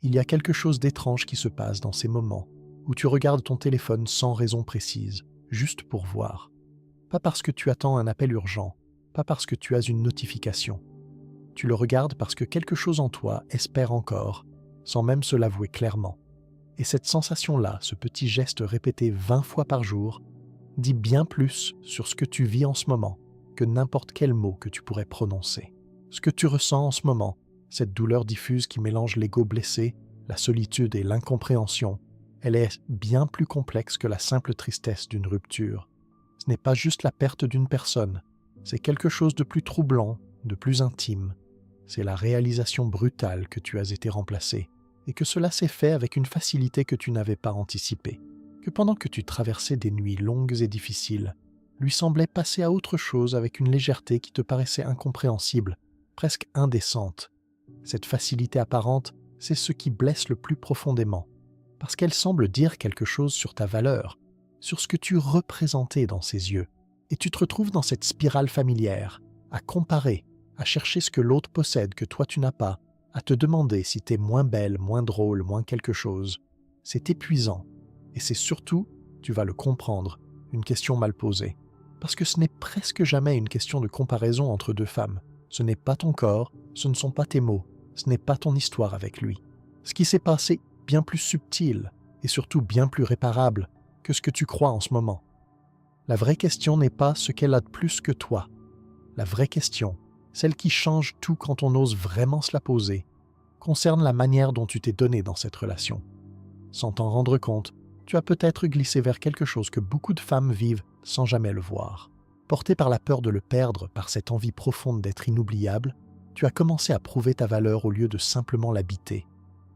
Il y a quelque chose d'étrange qui se passe dans ces moments où tu regardes ton téléphone sans raison précise, juste pour voir. Pas parce que tu attends un appel urgent, pas parce que tu as une notification. Tu le regardes parce que quelque chose en toi espère encore, sans même se l'avouer clairement. Et cette sensation-là, ce petit geste répété 20 fois par jour, dit bien plus sur ce que tu vis en ce moment que n'importe quel mot que tu pourrais prononcer. Ce que tu ressens en ce moment, cette douleur diffuse qui mélange l'ego blessé, la solitude et l'incompréhension, elle est bien plus complexe que la simple tristesse d'une rupture. Ce n'est pas juste la perte d'une personne, c'est quelque chose de plus troublant, de plus intime. C'est la réalisation brutale que tu as été remplacé, et que cela s'est fait avec une facilité que tu n'avais pas anticipée. Que pendant que tu traversais des nuits longues et difficiles, lui semblait passer à autre chose avec une légèreté qui te paraissait incompréhensible, presque indécente. Cette facilité apparente, c'est ce qui blesse le plus profondément, parce qu'elle semble dire quelque chose sur ta valeur, sur ce que tu représentais dans ses yeux. Et tu te retrouves dans cette spirale familière, à comparer, à chercher ce que l'autre possède que toi tu n'as pas, à te demander si t'es moins belle, moins drôle, moins quelque chose. C'est épuisant. Et c'est surtout, tu vas le comprendre, une question mal posée. Parce que ce n'est presque jamais une question de comparaison entre deux femmes. Ce n'est pas ton corps, ce ne sont pas tes mots, ce n'est pas ton histoire avec lui. Ce qui s'est passé est bien plus subtil et surtout bien plus réparable que ce que tu crois en ce moment. La vraie question n'est pas ce qu'elle a de plus que toi. La vraie question, celle qui change tout quand on ose vraiment se la poser, concerne la manière dont tu t'es donné dans cette relation. Sans t'en rendre compte, tu as peut-être glissé vers quelque chose que beaucoup de femmes vivent sans jamais le voir. Porté par la peur de le perdre, par cette envie profonde d'être inoubliable, tu as commencé à prouver ta valeur au lieu de simplement l'habiter.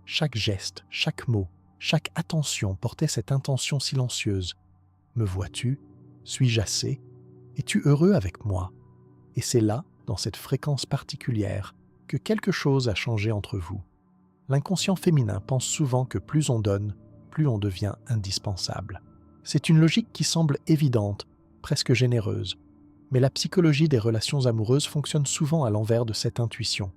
Chaque geste, chaque mot, chaque attention portait cette intention silencieuse. Me vois-tu? Suis-je assez? Es-tu heureux avec moi? Et c'est là, dans cette fréquence particulière, que quelque chose a changé entre vous. L'inconscient féminin pense souvent que plus on donne, plus on devient indispensable. C'est une logique qui semble évidente, presque généreuse, mais la psychologie des relations amoureuses fonctionne souvent à l'envers de cette intuition.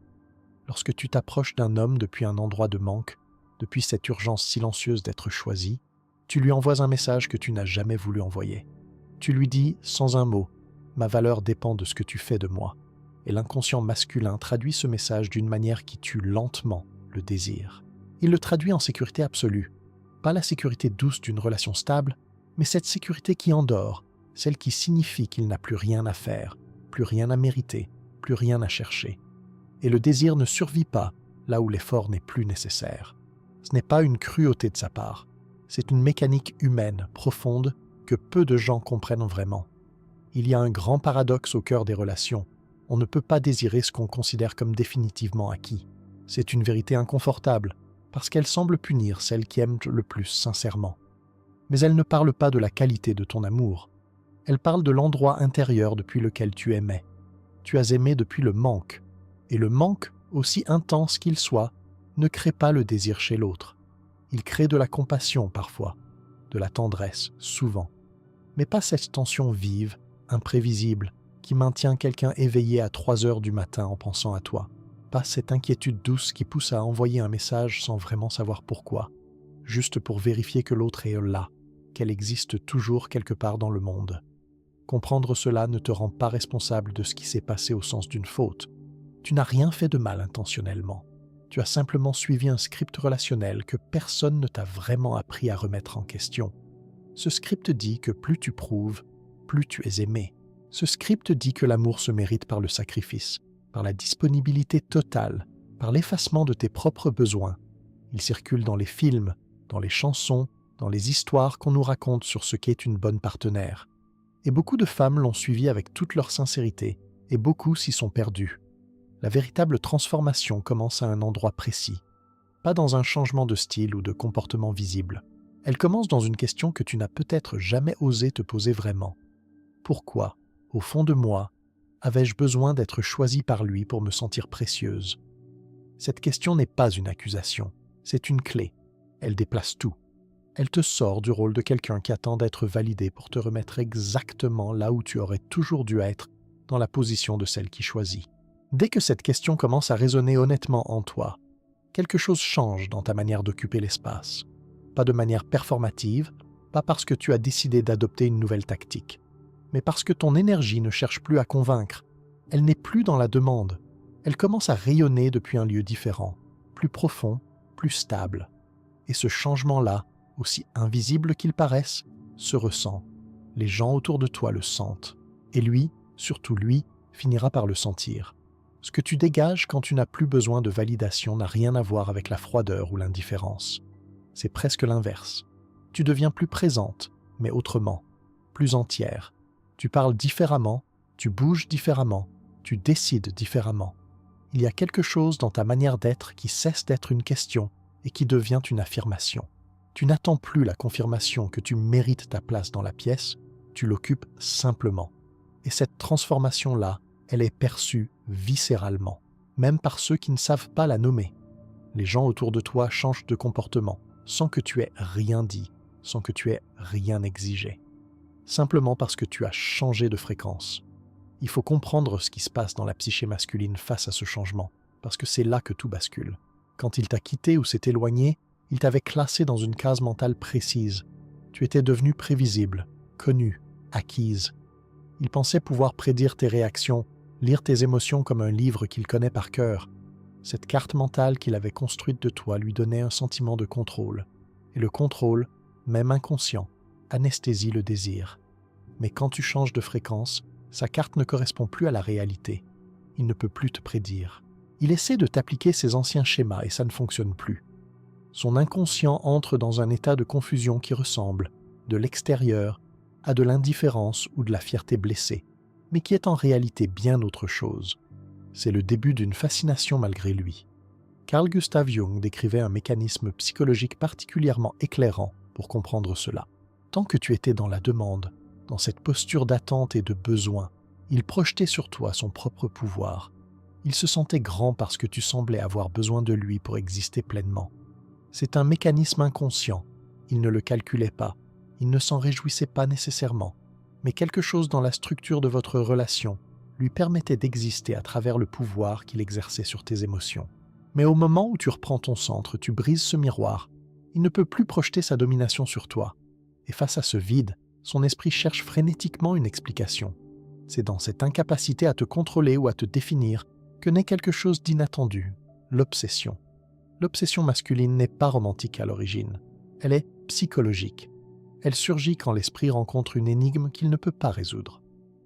Lorsque tu t'approches d'un homme depuis un endroit de manque, depuis cette urgence silencieuse d'être choisi, tu lui envoies un message que tu n'as jamais voulu envoyer. Tu lui dis, sans un mot, « Ma valeur dépend de ce que tu fais de moi ». Et l'inconscient masculin traduit ce message d'une manière qui tue lentement le désir. Il le traduit en sécurité absolue. Pas la sécurité douce d'une relation stable, mais cette sécurité qui endort, celle qui signifie qu'il n'a plus rien à faire, plus rien à mériter, plus rien à chercher. Et le désir ne survit pas là où l'effort n'est plus nécessaire. Ce n'est pas une cruauté de sa part, c'est une mécanique humaine profonde que peu de gens comprennent vraiment. Il y a un grand paradoxe au cœur des relations. On ne peut pas désirer ce qu'on considère comme définitivement acquis. C'est une vérité inconfortable, parce qu'elle semble punir celles qui aiment le plus sincèrement. Mais elle ne parle pas de la qualité de ton amour. Elle parle de l'endroit intérieur depuis lequel tu aimais. Tu as aimé depuis le manque. Et le manque, aussi intense qu'il soit, ne crée pas le désir chez l'autre. Il crée de la compassion parfois, de la tendresse souvent. Mais pas cette tension vive, imprévisible, qui maintient quelqu'un éveillé à 3 heures du matin en pensant à toi. Pas cette inquiétude douce qui pousse à envoyer un message sans vraiment savoir pourquoi, juste pour vérifier que l'autre est là, qu'elle existe toujours quelque part dans le monde. Comprendre cela ne te rend pas responsable de ce qui s'est passé au sens d'une faute. Tu n'as rien fait de mal intentionnellement. Tu as simplement suivi un script relationnel que personne ne t'a vraiment appris à remettre en question. Ce script dit que plus tu prouves, plus tu es aimé. Ce script dit que l'amour se mérite par le sacrifice, par la disponibilité totale, par l'effacement de tes propres besoins. Il circule dans les films, dans les chansons, dans les histoires qu'on nous raconte sur ce qu'est une bonne partenaire. Et beaucoup de femmes l'ont suivi avec toute leur sincérité, et beaucoup s'y sont perdues. La véritable transformation commence à un endroit précis, pas dans un changement de style ou de comportement visible. Elle commence dans une question que tu n'as peut-être jamais osé te poser vraiment. Pourquoi, au fond de moi, avais-je besoin d'être choisie par lui pour me sentir précieuse? Cette question n'est pas une accusation, c'est une clé. Elle déplace tout. Elle te sort du rôle de quelqu'un qui attend d'être validé pour te remettre exactement là où tu aurais toujours dû être, dans la position de celle qui choisit. Dès que cette question commence à résonner honnêtement en toi, Quelque chose change dans ta manière d'occuper l'espace. Pas de manière performative, pas parce que tu as décidé d'adopter une nouvelle tactique, mais parce que ton énergie ne cherche plus à convaincre. Elle n'est plus dans la demande. Elle commence à rayonner depuis un lieu différent, plus profond, plus stable. Et ce changement-là, aussi invisible qu'il paraisse, se ressent. Les gens autour de toi le sentent. Et lui, surtout lui, finira par le sentir. Ce que tu dégages quand tu n'as plus besoin de validation n'a rien à voir avec la froideur ou l'indifférence. C'est presque l'inverse. Tu deviens plus présente, mais autrement, plus entière. Tu parles différemment, tu bouges différemment, tu décides différemment. Il y a quelque chose dans ta manière d'être qui cesse d'être une question et qui devient une affirmation. Tu n'attends plus la confirmation que tu mérites ta place dans la pièce, tu l'occupes simplement. Et cette transformation-là, elle est perçue viscéralement, même par ceux qui ne savent pas la nommer. Les gens autour de toi changent de comportement, sans que tu aies rien dit, sans que tu aies rien exigé. Simplement parce que tu as changé de fréquence. Il faut comprendre ce qui se passe dans la psyché masculine face à ce changement, parce que c'est là que tout bascule. Quand il t'a quitté ou s'est éloigné, il t'avait classé dans une case mentale précise. Tu étais devenue prévisible, connue, acquise. Il pensait pouvoir prédire tes réactions, lire tes émotions comme un livre qu'il connaît par cœur. Cette carte mentale qu'il avait construite de toi lui donnait un sentiment de contrôle. Et le contrôle, même inconscient, anesthésie le désir. Mais quand tu changes de fréquence, sa carte ne correspond plus à la réalité. Il ne peut plus te prédire. Il essaie de t'appliquer ses anciens schémas et ça ne fonctionne plus. Son inconscient entre dans un état de confusion qui ressemble, de l'extérieur, à de l'indifférence ou de la fierté blessée, mais qui est en réalité bien autre chose. C'est le début d'une fascination malgré lui. Carl Gustav Jung décrivait un mécanisme psychologique particulièrement éclairant pour comprendre cela. Tant que tu étais dans la demande, dans cette posture d'attente et de besoin, il projetait sur toi son propre pouvoir. Il se sentait grand parce que tu semblais avoir besoin de lui pour exister pleinement. C'est un mécanisme inconscient. Il ne le calculait pas. Il ne s'en réjouissait pas nécessairement. Mais quelque chose dans la structure de votre relation lui permettait d'exister à travers le pouvoir qu'il exerçait sur tes émotions. Mais au moment où tu reprends ton centre, tu brises ce miroir. Il ne peut plus projeter sa domination sur toi. Et face à ce vide, son esprit cherche frénétiquement une explication. C'est dans cette incapacité à te contrôler ou à te définir que naît quelque chose d'inattendu, l'obsession. L'obsession masculine n'est pas romantique à l'origine. Elle est psychologique. Elle surgit quand l'esprit rencontre une énigme qu'il ne peut pas résoudre.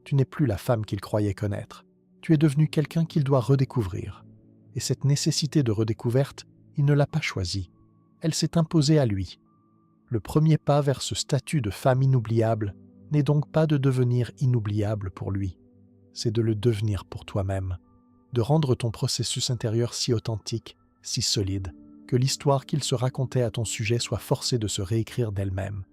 Tu n'es plus la femme qu'il croyait connaître. Tu es devenu quelqu'un qu'il doit redécouvrir. Et cette nécessité de redécouverte, il ne l'a pas choisie. Elle s'est imposée à lui. Le premier pas vers ce statut de femme inoubliable n'est donc pas de devenir inoubliable pour lui. C'est de le devenir pour toi-même. De rendre ton processus intérieur si authentique, si solide, que l'histoire qu'il se racontait à ton sujet soit forcée de se réécrire d'elle-même.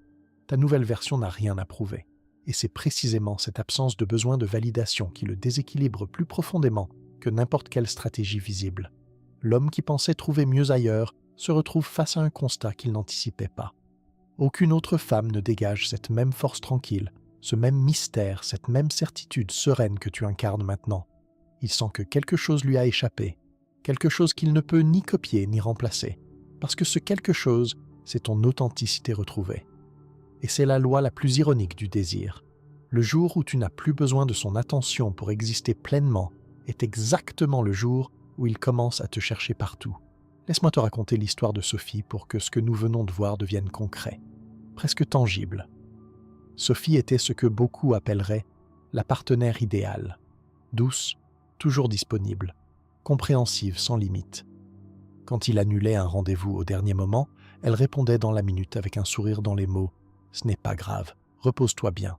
Ta nouvelle version n'a rien à prouver. Et c'est précisément cette absence de besoin de validation qui le déséquilibre plus profondément que n'importe quelle stratégie visible. L'homme qui pensait trouver mieux ailleurs se retrouve face à un constat qu'il n'anticipait pas. Aucune autre femme ne dégage cette même force tranquille, ce même mystère, cette même certitude sereine que tu incarnes maintenant. Il sent que quelque chose lui a échappé, quelque chose qu'il ne peut ni copier ni remplacer, parce que ce quelque chose, c'est ton authenticité retrouvée. Et c'est la loi la plus ironique du désir. Le jour où tu n'as plus besoin de son attention pour exister pleinement est exactement le jour où il commence à te chercher partout. Laisse-moi te raconter l'histoire de Sophie pour que ce que nous venons de voir devienne concret, presque tangible. Sophie était ce que beaucoup appelleraient la partenaire idéale, douce, toujours disponible, compréhensive sans limite. Quand il annulait un rendez-vous au dernier moment, elle répondait dans la minute avec un sourire dans les mots « Ce n'est pas grave, repose-toi bien ».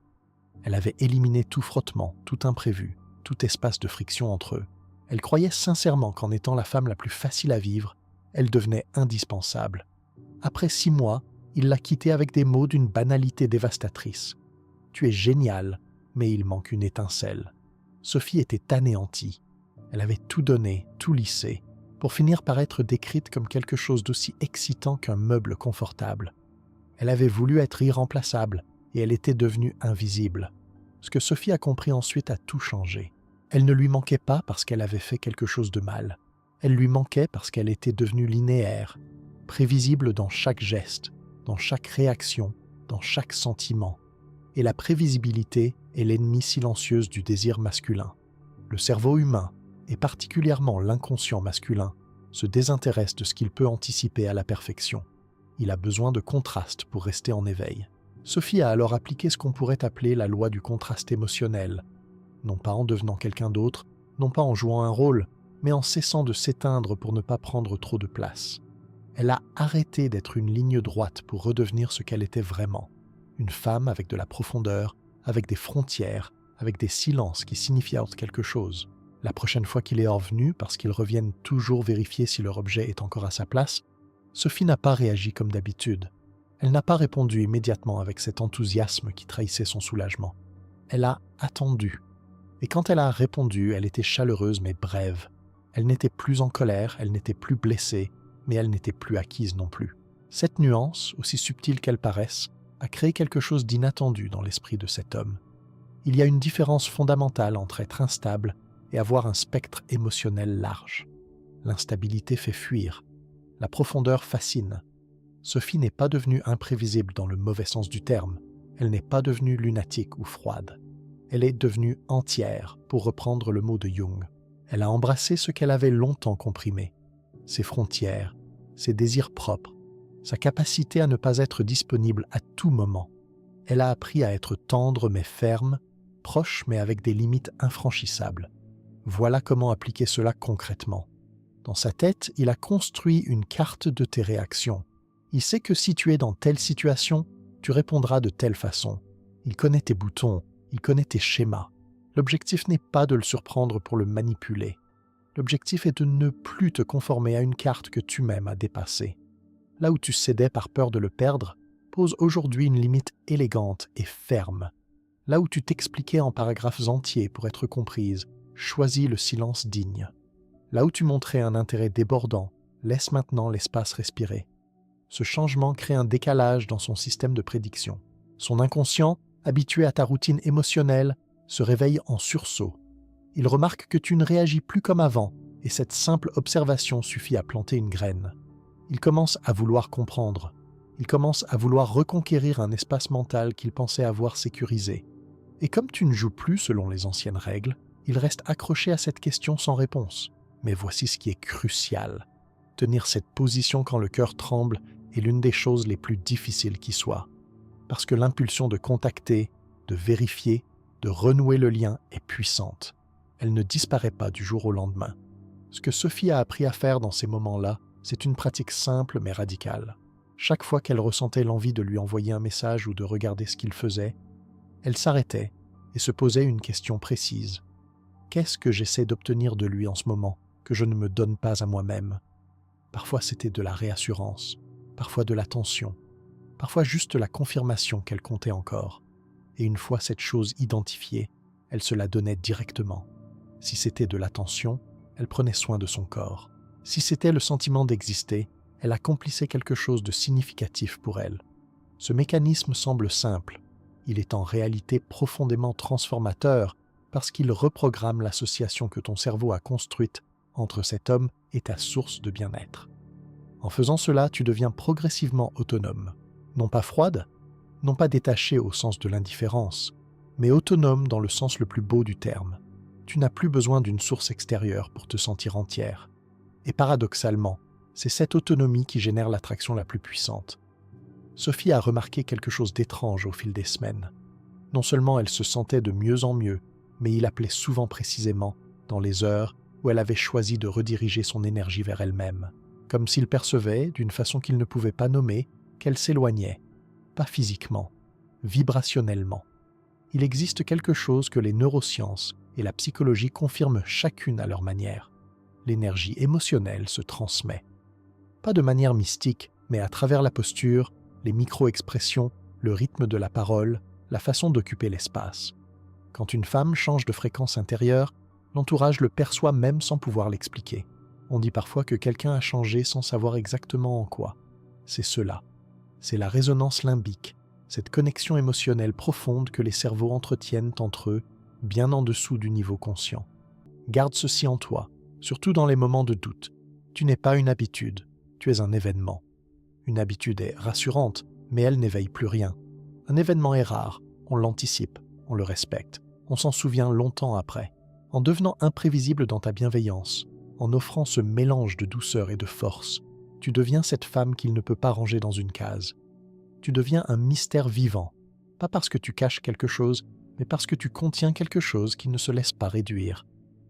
Elle avait éliminé tout frottement, tout imprévu, tout espace de friction entre eux. Elle croyait sincèrement qu'en étant la femme la plus facile à vivre, elle devenait indispensable. Après 6 mois, il l'a quittée avec des mots d'une banalité dévastatrice. « Tu es génial, mais il manque une étincelle. » Sophie était anéantie. Elle avait tout donné, tout lissé, pour finir par être décrite comme quelque chose d'aussi excitant qu'un meuble confortable. Elle avait voulu être irremplaçable et elle était devenue invisible. Ce que Sophie a compris ensuite a tout changé. Elle ne lui manquait pas parce qu'elle avait fait quelque chose de mal. Elle lui manquait parce qu'elle était devenue linéaire, prévisible dans chaque geste, dans chaque réaction, dans chaque sentiment. Et la prévisibilité est l'ennemie silencieuse du désir masculin. Le cerveau humain, et particulièrement l'inconscient masculin, se désintéresse de ce qu'il peut anticiper à la perfection. Il a besoin de contraste pour rester en éveil. Sophie a alors appliqué ce qu'on pourrait appeler la loi du contraste émotionnel, non pas en devenant quelqu'un d'autre, non pas en jouant un rôle, mais en cessant de s'éteindre pour ne pas prendre trop de place. Elle a arrêté d'être une ligne droite pour redevenir ce qu'elle était vraiment. Une femme avec de la profondeur, avec des frontières, avec des silences qui signifient quelque chose. La prochaine fois qu'il est revenu, parce qu'ils reviennent toujours vérifier si leur objet est encore à sa place, Sophie n'a pas réagi comme d'habitude. Elle n'a pas répondu immédiatement avec cet enthousiasme qui trahissait son soulagement. Elle a attendu. Et quand elle a répondu, elle était chaleureuse mais brève. Elle n'était plus en colère, elle n'était plus blessée, mais elle n'était plus acquise non plus. Cette nuance, aussi subtile qu'elle paraisse, a créé quelque chose d'inattendu dans l'esprit de cet homme. Il y a une différence fondamentale entre être instable et avoir un spectre émotionnel large. L'instabilité fait fuir. La profondeur fascine. Sophie n'est pas devenue imprévisible dans le mauvais sens du terme. Elle n'est pas devenue lunatique ou froide. Elle est devenue entière, pour reprendre le mot de Jung. Elle a embrassé ce qu'elle avait longtemps comprimé. Ses frontières, ses désirs propres, sa capacité à ne pas être disponible à tout moment. Elle a appris à être tendre mais ferme, proche mais avec des limites infranchissables. Voilà comment appliquer cela concrètement. Dans sa tête, il a construit une carte de tes réactions. Il sait que si tu es dans telle situation, tu répondras de telle façon. Il connaît tes boutons, il connaît tes schémas. L'objectif n'est pas de le surprendre pour le manipuler. L'objectif est de ne plus te conformer à une carte que tu-même as dépassée. Là où tu cédais par peur de le perdre, pose aujourd'hui une limite élégante et ferme. Là où tu t'expliquais en paragraphes entiers pour être comprise, choisis le silence digne. Là où tu montrais un intérêt débordant, laisse maintenant l'espace respirer. Ce changement crée un décalage dans son système de prédiction. Son inconscient, habitué à ta routine émotionnelle, se réveille en sursaut. Il remarque que tu ne réagis plus comme avant, et cette simple observation suffit à planter une graine. Il commence à vouloir comprendre. Il commence à vouloir reconquérir un espace mental qu'il pensait avoir sécurisé. Et comme tu ne joues plus selon les anciennes règles, il reste accroché à cette question sans réponse. Mais voici ce qui est crucial. Tenir cette position quand le cœur tremble est l'une des choses les plus difficiles qui soient. Parce que l'impulsion de contacter, de vérifier, de renouer le lien est puissante. Elle ne disparaît pas du jour au lendemain. Ce que Sophie a appris à faire dans ces moments-là, c'est une pratique simple mais radicale. Chaque fois qu'elle ressentait l'envie de lui envoyer un message ou de regarder ce qu'il faisait, elle s'arrêtait et se posait une question précise. Qu'est-ce que j'essaie d'obtenir de lui en ce moment que je ne me donne pas à moi-même? Parfois c'était de la réassurance, parfois de l'attention, parfois juste la confirmation qu'elle comptait encore. Et une fois cette chose identifiée, elle se la donnait directement. Si c'était de l'attention, elle prenait soin de son corps. Si c'était le sentiment d'exister, elle accomplissait quelque chose de significatif pour elle. Ce mécanisme semble simple. Il est en réalité profondément transformateur parce qu'il reprogramme l'association que ton cerveau a construite entre cet homme et ta source de bien-être. En faisant cela, tu deviens progressivement autonome. Non pas froide, non pas détachée au sens de l'indifférence, mais autonome dans le sens le plus beau du terme. Tu n'as plus besoin d'une source extérieure pour te sentir entière. Et paradoxalement, c'est cette autonomie qui génère l'attraction la plus puissante. Sophie a remarqué quelque chose d'étrange au fil des semaines. Non seulement elle se sentait de mieux en mieux, mais il appelait souvent précisément dans les heures où elle avait choisi de rediriger son énergie vers elle-même, comme s'il percevait, d'une façon qu'il ne pouvait pas nommer, qu'elle s'éloignait, pas physiquement, vibrationnellement. Il existe quelque chose que les neurosciences et la psychologie confirment chacune à leur manière. L'énergie émotionnelle se transmet. Pas de manière mystique, mais à travers la posture, les micro-expressions, le rythme de la parole, la façon d'occuper l'espace. Quand une femme change de fréquence intérieure, l'entourage le perçoit même sans pouvoir l'expliquer. On dit parfois que quelqu'un a changé sans savoir exactement en quoi. C'est cela. C'est la résonance limbique, cette connexion émotionnelle profonde que les cerveaux entretiennent entre eux, bien en dessous du niveau conscient. Garde ceci en toi. surtout dans les moments de doute. Tu n'es pas une habitude, tu es un événement. Une habitude est rassurante, mais elle n'éveille plus rien. Un événement est rare, on l'anticipe, on le respecte, on s'en souvient longtemps après. En devenant imprévisible dans ta bienveillance, en offrant ce mélange de douceur et de force, tu deviens cette femme qu'il ne peut pas ranger dans une case. Tu deviens un mystère vivant, pas parce que tu caches quelque chose, mais parce que tu contiens quelque chose qui ne se laisse pas réduire.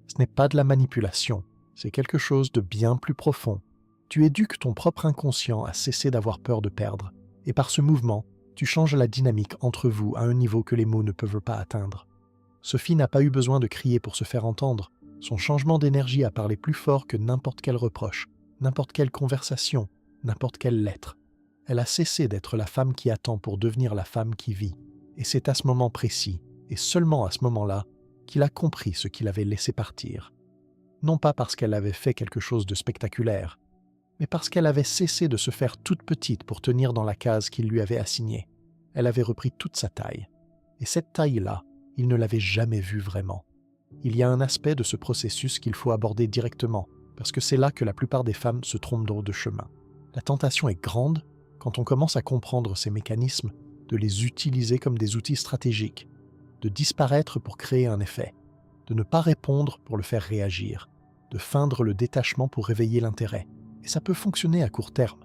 Ce n'est pas de la manipulation, c'est quelque chose de bien plus profond. Tu éduques ton propre inconscient à cesser d'avoir peur de perdre, et par ce mouvement, tu changes la dynamique entre vous à un niveau que les mots ne peuvent pas atteindre. Sophie n'a pas eu besoin de crier pour se faire entendre. Son changement d'énergie a parlé plus fort que n'importe quel reproche, n'importe quelle conversation, n'importe quelle lettre. Elle a cessé d'être la femme qui attend pour devenir la femme qui vit. Et c'est à ce moment précis, et seulement à ce moment-là, qu'il a compris ce qu'il avait laissé partir. Non pas parce qu'elle avait fait quelque chose de spectaculaire, mais parce qu'elle avait cessé de se faire toute petite pour tenir dans la case qu'il lui avait assignée. Elle avait repris toute sa taille. Et cette taille-là, il ne l'avait jamais vue vraiment. Il y a un aspect de ce processus qu'il faut aborder directement, parce que c'est là que la plupart des femmes se trompent de chemin. La tentation est grande, quand on commence à comprendre ces mécanismes, de les utiliser comme des outils stratégiques, de disparaître pour créer un effet, de ne pas répondre pour le faire réagir, de feindre le détachement pour réveiller l'intérêt. Et ça peut fonctionner à court terme.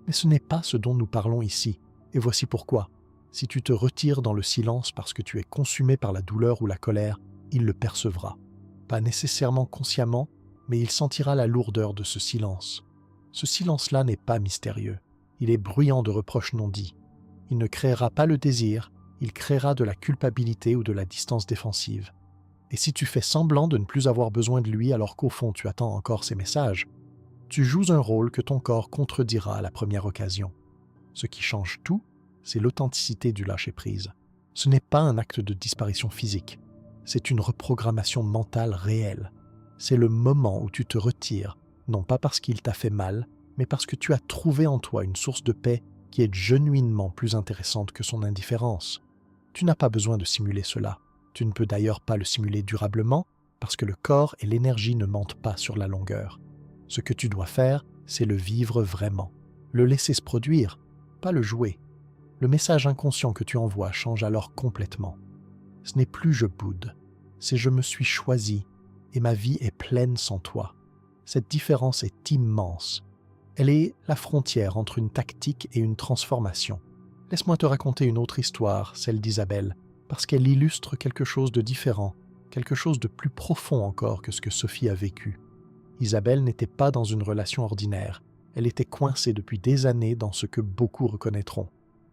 Mais ce n'est pas ce dont nous parlons ici, et voici pourquoi. Si tu te retires dans le silence parce que tu es consumé par la douleur ou la colère, il le percevra. Pas nécessairement consciemment, mais il sentira la lourdeur de ce silence. Ce silence-là n'est pas mystérieux. Il est bruyant de reproches non dits. Il ne créera pas le désir, il créera de la culpabilité ou de la distance défensive. Et si tu fais semblant de ne plus avoir besoin de lui alors qu'au fond tu attends encore ses messages, tu joues un rôle que ton corps contredira à la première occasion. Ce qui change tout, c'est l'authenticité du lâcher-prise. Ce n'est pas un acte de disparition physique, c'est une reprogrammation mentale réelle. C'est le moment où tu te retires, non pas parce qu'il t'a fait mal, mais parce que tu as trouvé en toi une source de paix qui est genuinement plus intéressante que son indifférence. Tu n'as pas besoin de simuler cela. Tu ne peux d'ailleurs pas le simuler durablement, parce que le corps et l'énergie ne mentent pas sur la longueur. Ce que tu dois faire, c'est le vivre vraiment. Le laisser se produire, pas le jouer. Le message inconscient que tu envoies change alors complètement. Ce n'est plus « je boude », c'est « je me suis choisi » et ma vie est pleine sans toi. Cette différence est immense. Elle est la frontière entre une tactique et une transformation. Laisse-moi te raconter une autre histoire, celle d'Isabelle, parce qu'elle illustre quelque chose de différent, quelque chose de plus profond encore que ce que Sophie a vécu. Isabelle n'était pas dans une relation ordinaire. Elle était coincée depuis des années dans ce que beaucoup reconnaîtront.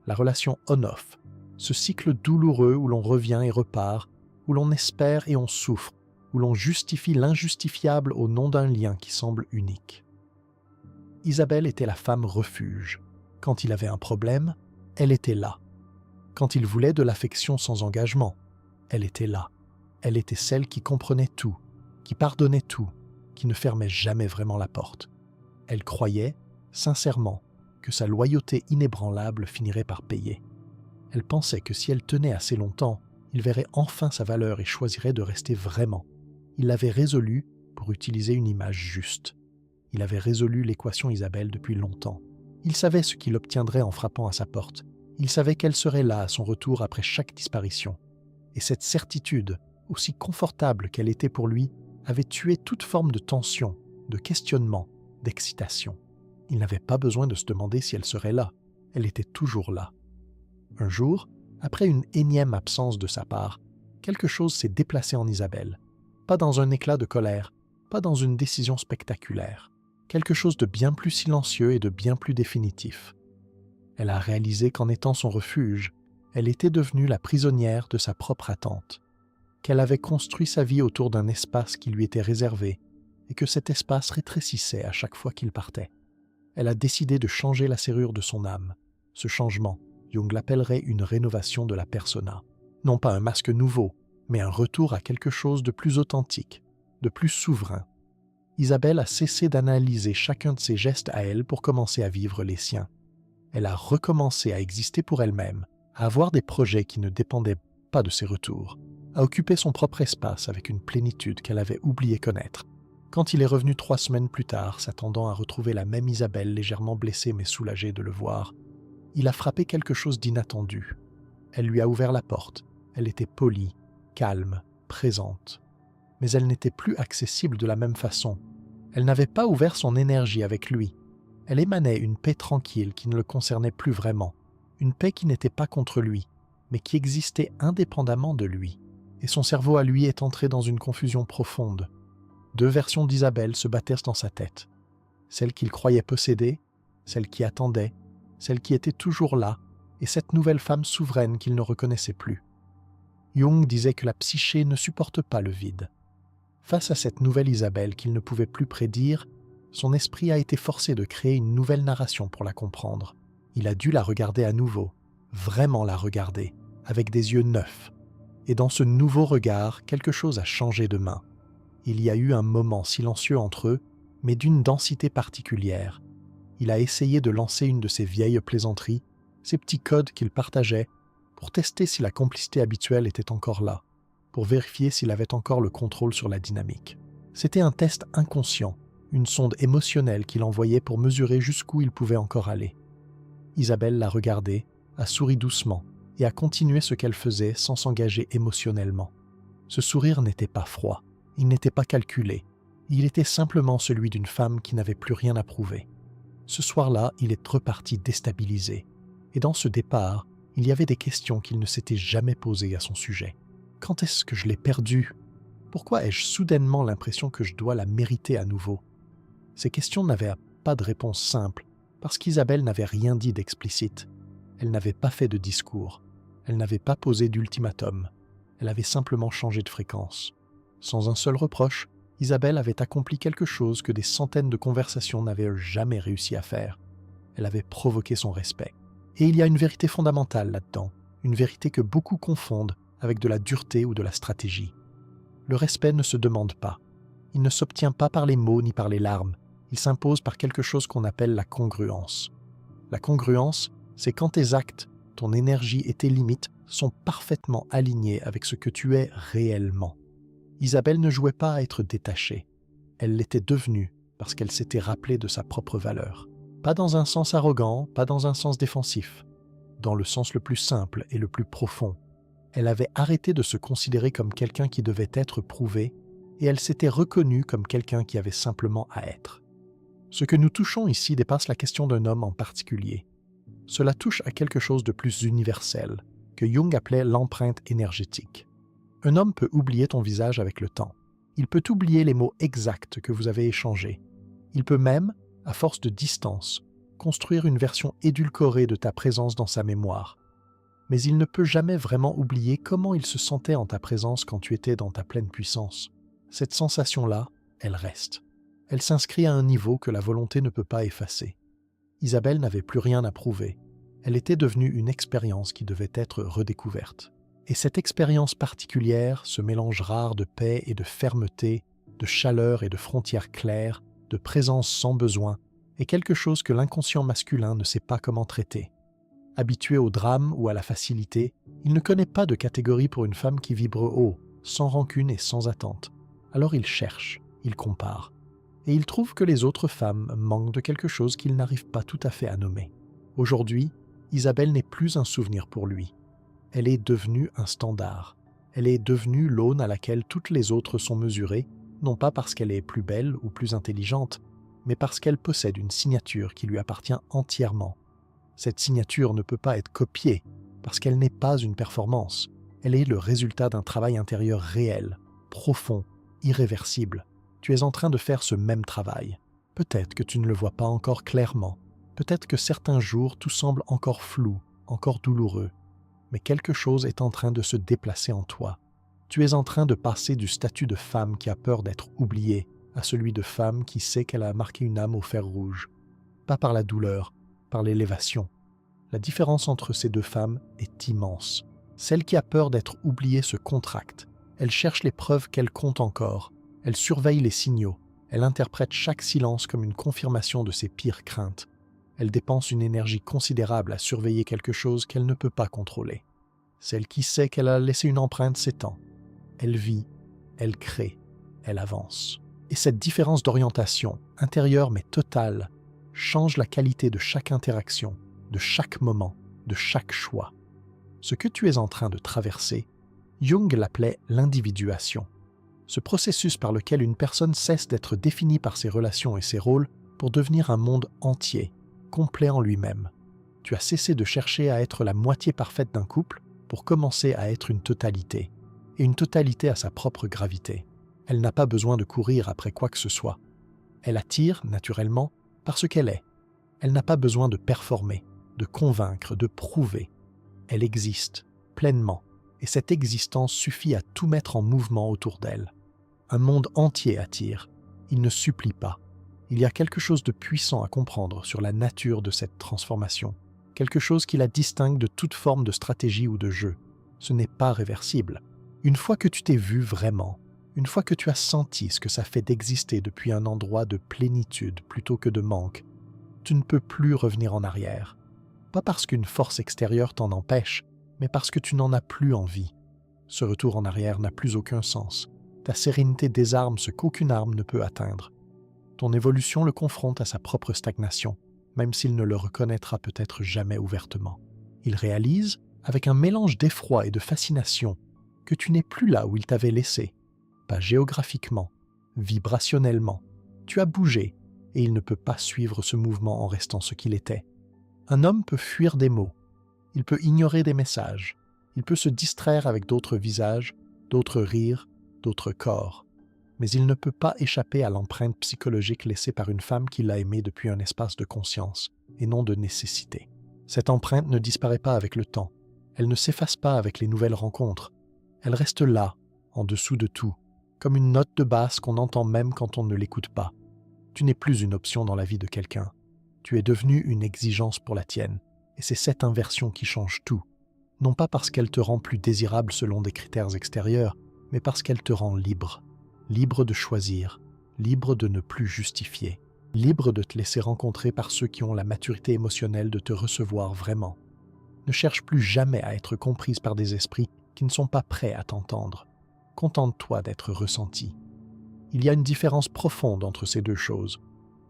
La relation on-off, ce cycle douloureux où l'on revient et repart, où l'on espère et on souffre, où l'on justifie l'injustifiable au nom d'un lien qui semble unique. Isabelle était la femme refuge. Quand il avait un problème, elle était là. Quand il voulait de l'affection sans engagement, elle était là. Elle était celle qui comprenait tout, qui pardonnait tout, qui ne fermait jamais vraiment la porte. Elle croyait, sincèrement, que sa loyauté inébranlable finirait par payer. Elle pensait que si elle tenait assez longtemps, il verrait enfin sa valeur et choisirait de rester vraiment. Il l'avait résolu pour utiliser une image juste. Il avait résolu l'équation Isabelle depuis longtemps. Il savait ce qu'il obtiendrait en frappant à sa porte. Il savait qu'elle serait là à son retour après chaque disparition. Et cette certitude, aussi confortable qu'elle était pour lui, avait tué toute forme de tension, de questionnement, d'excitation. Il n'avait pas besoin de se demander si elle serait là. Elle était toujours là. Un jour, après une énième absence de sa part, quelque chose s'est déplacé en Isabelle. Pas dans un éclat de colère, pas dans une décision spectaculaire. Quelque chose de bien plus silencieux et de bien plus définitif. Elle a réalisé qu'en étant son refuge, elle était devenue la prisonnière de sa propre attente, qu'elle avait construit sa vie autour d'un espace qui lui était réservé et que cet espace rétrécissait à chaque fois qu'il partait. Elle a décidé de changer la serrure de son âme. Ce changement, Jung l'appellerait une rénovation de la persona. Non pas un masque nouveau, mais un retour à quelque chose de plus authentique, de plus souverain. Isabelle a cessé d'analyser chacun de ses gestes à elle pour commencer à vivre les siens. Elle a recommencé à exister pour elle-même, à avoir des projets qui ne dépendaient pas de ses retours, à occuper son propre espace avec une plénitude qu'elle avait oublié connaître. Quand il est revenu 3 semaines plus tard, s'attendant à retrouver la même Isabelle légèrement blessée mais soulagée de le voir, il a frappé quelque chose d'inattendu. Elle lui a ouvert la porte. Elle était polie, calme, présente. Mais elle n'était plus accessible de la même façon. Elle n'avait pas ouvert son énergie avec lui. Elle émanait une paix tranquille qui ne le concernait plus vraiment. Une paix qui n'était pas contre lui, mais qui existait indépendamment de lui. Et son cerveau à lui est entré dans une confusion profonde. 2 versions d'Isabelle se battèrent dans sa tête. Celle qu'il croyait posséder, celle qui attendait, celle qui était toujours là, et cette nouvelle femme souveraine qu'il ne reconnaissait plus. Jung disait que la psyché ne supporte pas le vide. Face à cette nouvelle Isabelle qu'il ne pouvait plus prédire, son esprit a été forcé de créer une nouvelle narration pour la comprendre. Il a dû la regarder à nouveau, vraiment la regarder, avec des yeux neufs. Et dans ce nouveau regard, quelque chose a changé de main. Il y a eu un moment silencieux entre eux, mais d'une densité particulière. Il a essayé de lancer une de ces vieilles plaisanteries, ces petits codes qu'il partageait, pour tester si la complicité habituelle était encore là, pour vérifier s'il avait encore le contrôle sur la dynamique. C'était un test inconscient, une sonde émotionnelle qu'il envoyait pour mesurer jusqu'où il pouvait encore aller. Isabelle l'a regardé, a souri doucement et a continué ce qu'elle faisait sans s'engager émotionnellement. Ce sourire n'était pas froid, il n'était pas calculé, il était simplement celui d'une femme qui n'avait plus rien à prouver. Ce soir-là, il est reparti déstabilisé, et dans ce départ, il y avait des questions qu'il ne s'était jamais posées à son sujet. Quand est-ce que je l'ai perdue? Pourquoi ai-je soudainement l'impression que je dois la mériter à nouveau? Ces questions n'avaient pas de réponse simple, parce qu'Isabelle n'avait rien dit d'explicite. Elle n'avait pas fait de discours. Elle n'avait pas posé d'ultimatum. Elle avait simplement changé de fréquence. Sans un seul reproche, Isabelle avait accompli quelque chose que des centaines de conversations n'avaient jamais réussi à faire. Elle avait provoqué son respect. Et il y a une vérité fondamentale là-dedans, une vérité que beaucoup confondent avec de la dureté ou de la stratégie. Le respect ne se demande pas. Il ne s'obtient pas par les mots ni par les larmes. Il s'impose par quelque chose qu'on appelle la congruence. La congruence, c'est quand tes actes, ton énergie et tes limites sont parfaitement alignés avec ce que tu es réellement. Isabelle ne jouait pas à être détachée. Elle l'était devenue parce qu'elle s'était rappelée de sa propre valeur. Pas dans un sens arrogant, pas dans un sens défensif. Dans le sens le plus simple et le plus profond. Elle avait arrêté de se considérer comme quelqu'un qui devait être prouvé et elle s'était reconnue comme quelqu'un qui avait simplement à être. Ce que nous touchons ici dépasse la question d'un homme en particulier. Cela touche à quelque chose de plus universel, que Jung appelait l'empreinte énergétique. Un homme peut oublier ton visage avec le temps. Il peut oublier les mots exacts que vous avez échangés. Il peut même, à force de distance, construire une version édulcorée de ta présence dans sa mémoire. Mais il ne peut jamais vraiment oublier comment il se sentait en ta présence quand tu étais dans ta pleine puissance. Cette sensation-là, elle reste. Elle s'inscrit à un niveau que la volonté ne peut pas effacer. Isabelle n'avait plus rien à prouver. Elle était devenue une expérience qui devait être redécouverte. Et cette expérience particulière, ce mélange rare de paix et de fermeté, de chaleur et de frontières claires, de présence sans besoin, est quelque chose que l'inconscient masculin ne sait pas comment traiter. Habitué au drame ou à la facilité, il ne connaît pas de catégorie pour une femme qui vibre haut, sans rancune et sans attente. Alors il cherche, il compare. Et il trouve que les autres femmes manquent de quelque chose qu'il n'arrive pas tout à fait à nommer. Aujourd'hui, Isabelle n'est plus un souvenir pour lui. Elle est devenue un standard. Elle est devenue l'aune à laquelle toutes les autres sont mesurées, non pas parce qu'elle est plus belle ou plus intelligente, mais parce qu'elle possède une signature qui lui appartient entièrement. Cette signature ne peut pas être copiée, parce qu'elle n'est pas une performance. Elle est le résultat d'un travail intérieur réel, profond, irréversible. Tu es en train de faire ce même travail. Peut-être que tu ne le vois pas encore clairement. Peut-être que certains jours tout semble encore flou, encore douloureux. Mais quelque chose est en train de se déplacer en toi. Tu es en train de passer du statut de femme qui a peur d'être oubliée à celui de femme qui sait qu'elle a marqué une âme au fer rouge. Pas par la douleur, par l'élévation. La différence entre ces deux femmes est immense. Celle qui a peur d'être oubliée se contracte. Elle cherche les preuves qu'elle compte encore. Elle surveille les signaux. Elle interprète chaque silence comme une confirmation de ses pires craintes. Elle dépense une énergie considérable à surveiller quelque chose qu'elle ne peut pas contrôler. Celle qui sait qu'elle a laissé une empreinte s'étend. Elle vit, elle crée, elle avance. Et cette différence d'orientation, intérieure mais totale, change la qualité de chaque interaction, de chaque moment, de chaque choix. Ce que tu es en train de traverser, Jung l'appelait l'individuation. Ce processus par lequel une personne cesse d'être définie par ses relations et ses rôles pour devenir un monde entier, complet en lui-même. Tu as cessé de chercher à être la moitié parfaite d'un couple pour commencer à être une totalité. Et une totalité a sa propre gravité. Elle n'a pas besoin de courir après quoi que ce soit. Elle attire, naturellement, parce qu'elle est. Elle n'a pas besoin de performer, de convaincre, de prouver. Elle existe, pleinement, et cette existence suffit à tout mettre en mouvement autour d'elle. Un monde entier attire. Il ne supplie pas. Il y a quelque chose de puissant à comprendre sur la nature de cette transformation, quelque chose qui la distingue de toute forme de stratégie ou de jeu. Ce n'est pas réversible. Une fois que tu t'es vu vraiment, une fois que tu as senti ce que ça fait d'exister depuis un endroit de plénitude plutôt que de manque, tu ne peux plus revenir en arrière. Pas parce qu'une force extérieure t'en empêche, mais parce que tu n'en as plus envie. Ce retour en arrière n'a plus aucun sens. Ta sérénité désarme ce qu'aucune arme ne peut atteindre. Ton évolution le confronte à sa propre stagnation, même s'il ne le reconnaîtra peut-être jamais ouvertement. Il réalise, avec un mélange d'effroi et de fascination, que tu n'es plus là où il t'avait laissé. Pas géographiquement, vibrationnellement. Tu as bougé, et il ne peut pas suivre ce mouvement en restant ce qu'il était. Un homme peut fuir des mots, il peut ignorer des messages, il peut se distraire avec d'autres visages, d'autres rires, d'autres corps. Mais il ne peut pas échapper à l'empreinte psychologique laissée par une femme qui l'a aimé depuis un espace de conscience, et non de nécessité. Cette empreinte ne disparaît pas avec le temps, elle ne s'efface pas avec les nouvelles rencontres, elle reste là, en dessous de tout, comme une note de basse qu'on entend même quand on ne l'écoute pas. Tu n'es plus une option dans la vie de quelqu'un, tu es devenu une exigence pour la tienne, et c'est cette inversion qui change tout, non pas parce qu'elle te rend plus désirable selon des critères extérieurs, mais parce qu'elle te rend libre. Libre de choisir, libre de ne plus justifier, libre de te laisser rencontrer par ceux qui ont la maturité émotionnelle de te recevoir vraiment. Ne cherche plus jamais à être comprise par des esprits qui ne sont pas prêts à t'entendre. Contente-toi d'être ressenti. Il y a une différence profonde entre ces deux choses.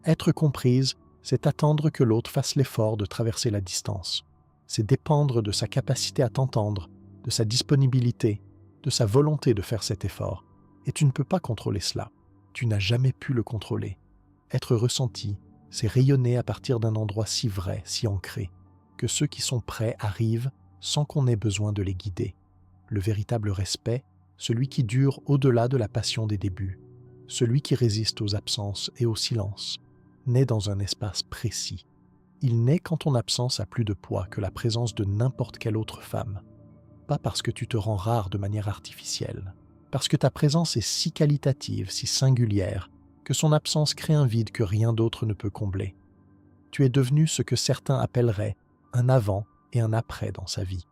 Être comprise, c'est attendre que l'autre fasse l'effort de traverser la distance. C'est dépendre de sa capacité à t'entendre, de sa disponibilité, de sa volonté de faire cet effort. Et tu ne peux pas contrôler cela. Tu n'as jamais pu le contrôler. Être ressenti, c'est rayonner à partir d'un endroit si vrai, si ancré, que ceux qui sont prêts arrivent sans qu'on ait besoin de les guider. Le véritable respect, celui qui dure au-delà de la passion des débuts, celui qui résiste aux absences et au silence, naît dans un espace précis. Il naît quand ton absence a plus de poids que la présence de n'importe quelle autre femme. Pas parce que tu te rends rare de manière artificielle, parce que ta présence est si qualitative, si singulière, que son absence crée un vide que rien d'autre ne peut combler. Tu es devenu ce que certains appelleraient un avant et un après dans sa vie.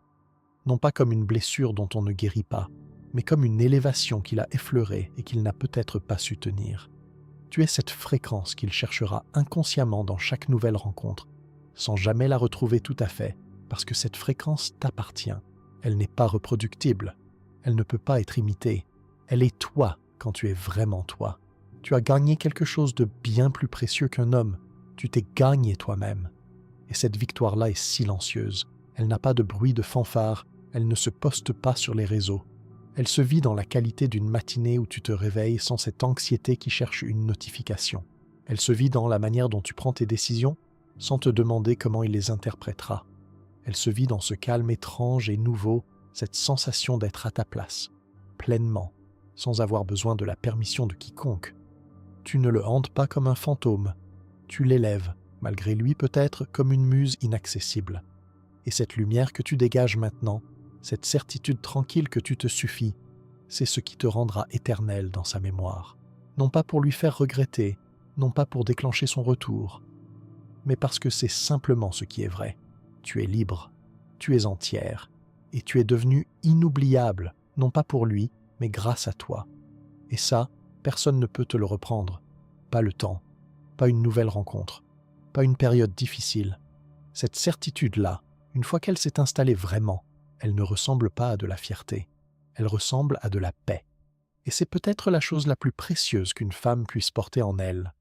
Non pas comme une blessure dont on ne guérit pas, mais comme une élévation qu'il a effleurée et qu'il n'a peut-être pas su tenir. Tu es cette fréquence qu'il cherchera inconsciemment dans chaque nouvelle rencontre, sans jamais la retrouver tout à fait, parce que cette fréquence t'appartient. Elle n'est pas reproductible. Elle ne peut pas être imitée. Elle est toi quand tu es vraiment toi. Tu as gagné quelque chose de bien plus précieux qu'un homme. Tu t'es gagné toi-même. Et cette victoire-là est silencieuse. Elle n'a pas de bruit de fanfare. Elle ne se poste pas sur les réseaux. Elle se vit dans la qualité d'une matinée où tu te réveilles sans cette anxiété qui cherche une notification. Elle se vit dans la manière dont tu prends tes décisions sans te demander comment il les interprétera. Elle se vit dans ce calme étrange et nouveau, cette sensation d'être à ta place, pleinement, sans avoir besoin de la permission de quiconque. Tu ne le hantes pas comme un fantôme, tu l'élèves, malgré lui peut-être comme une muse inaccessible. Et cette lumière que tu dégages maintenant, cette certitude tranquille que tu te suffis, c'est ce qui te rendra éternel dans sa mémoire. Non pas pour lui faire regretter, non pas pour déclencher son retour, mais parce que c'est simplement ce qui est vrai. Tu es libre, tu es entière, et tu es devenu inoubliable, non pas pour lui, mais grâce à toi. Et ça, personne ne peut te le reprendre. Pas le temps, pas une nouvelle rencontre, pas une période difficile. Cette certitude-là, une fois qu'elle s'est installée vraiment, elle ne ressemble pas à de la fierté, elle ressemble à de la paix. Et c'est peut-être la chose la plus précieuse qu'une femme puisse porter en elle,